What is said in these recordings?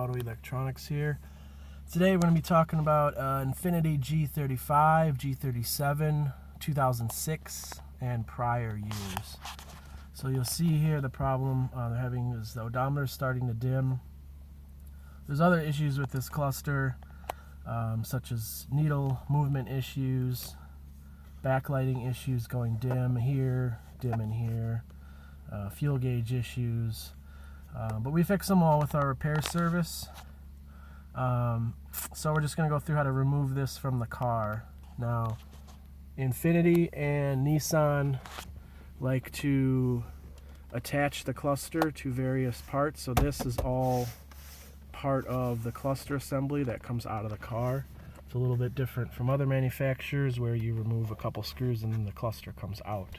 Auto Electronix here. Today we're going to be talking about Infiniti G35, G37, 2006, and prior years. So you'll see here the problem they're having is the odometer starting to dim. There's other issues with this cluster, such as needle movement issues, backlighting issues going dim here, dim in here, fuel gauge issues. But we fix them all with our repair service. So we're just going to go through how to remove this from the car. Now, Infiniti and Nissan like to attach the cluster to various parts. So this is all part of the cluster assembly that comes out of the car. It's a little bit different from other manufacturers where you remove a couple screws and then the cluster comes out.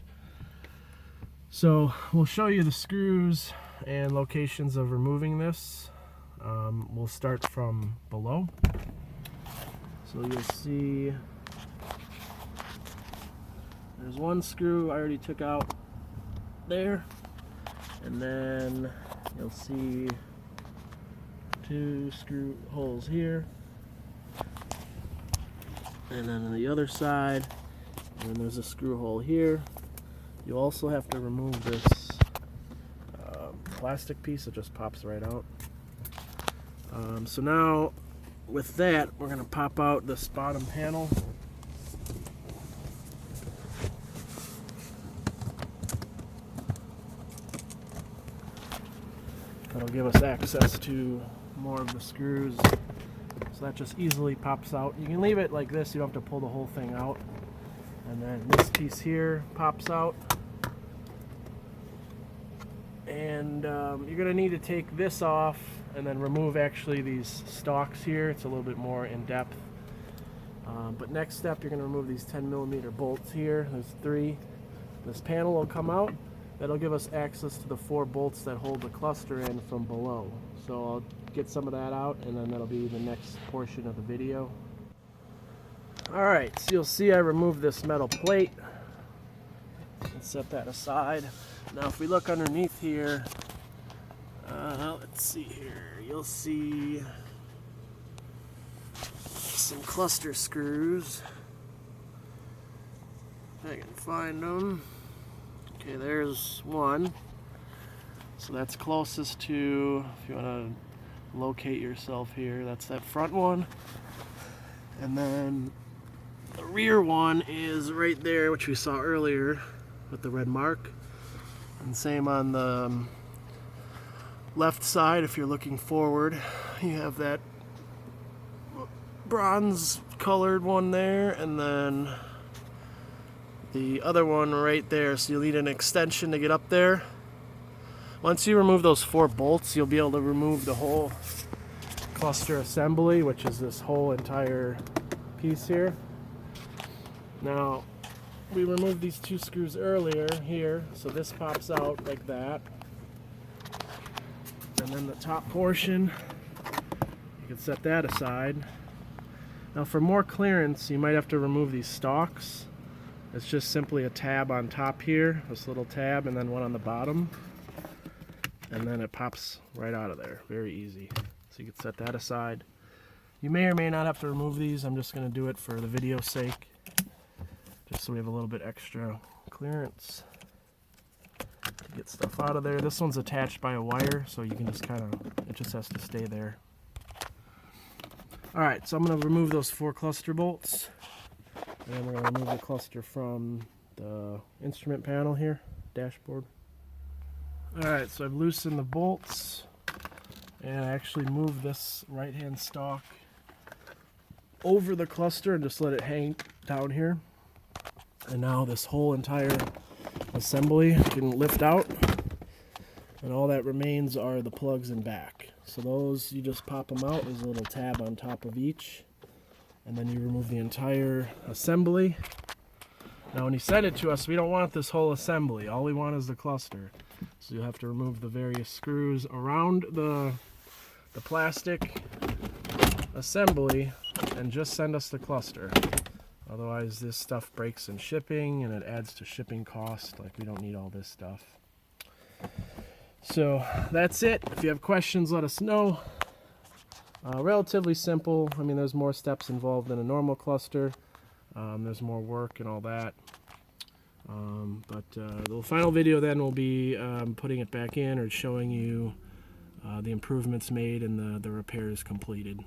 So we'll show you the screws and locations of removing this. We'll start from below. So you'll see there's one screw I already took out there, and then you'll see two screw holes here, and then on the other side, and then there's a screw hole here. You also have to remove this plastic piece that just pops right out. So now with that, we're going to pop out this bottom panel. That'll give us access to more of the screws. So that just easily pops out. You can leave it like this, you don't have to pull the whole thing out. And then this piece here pops out. And you're going to need to take this off and then remove actually these stalks here. It's a little bit more in depth. But next step, you're going to remove these 10mm bolts here. There's 3. This panel will come out. That'll give us access to the 4 bolts that hold the cluster in from below. So I'll get some of that out, and then that'll be the next portion of the video. Alright, so you'll see I removed this metal plate and set that aside. Now if we look underneath here, let's see here, you'll see some cluster screws. If I can find them. Okay, there's one. So that's closest to, if you want to locate yourself here, that's that front one. And then the rear one is right there, which we saw earlier with the red mark. And same on the left side, if you're looking forward, you have that bronze colored one there, and then the other one right there. So you'll need an extension to get up there. Once you remove those 4 bolts, you'll be able to remove the whole cluster assembly, which is this whole entire piece here. Now, we removed these 2 screws earlier here, so this pops out like that. And then the top portion, you can set that aside. Now for more clearance, you might have to remove these stalks. It's just simply a tab on top here, this little tab, and then one on the bottom. And then it pops right out of there, very easy. So you can set that aside. You may or may not have to remove these. I'm just going to do it for the video's sake, just so we have a little bit extra clearance to get stuff out of there. This one's attached by a wire, so you can just it just has to stay there. Alright, so I'm going to remove those 4 cluster bolts, and then we're going to remove the cluster from the instrument panel here, dashboard. Alright, so I've loosened the bolts, and I actually moved this right hand stalk over the cluster and just let it hang down here. And now this whole entire assembly can lift out, and all that remains are the plugs and back. So those, you just pop them out. There's a little tab on top of each, and then you remove the entire assembly. Now when you send it to us, we don't want this whole assembly. All we want is the cluster. So you'll have to remove the various screws around the plastic assembly and just send us the cluster. Otherwise this stuff breaks in shipping and it adds to shipping cost. Like, we don't need all this stuff. So that's it. If you have questions, let us know. Relatively simple. I mean, there's more steps involved than a normal cluster. There's more work and all that. But the final video then will be putting it back in or showing you the improvements made and the repairs completed.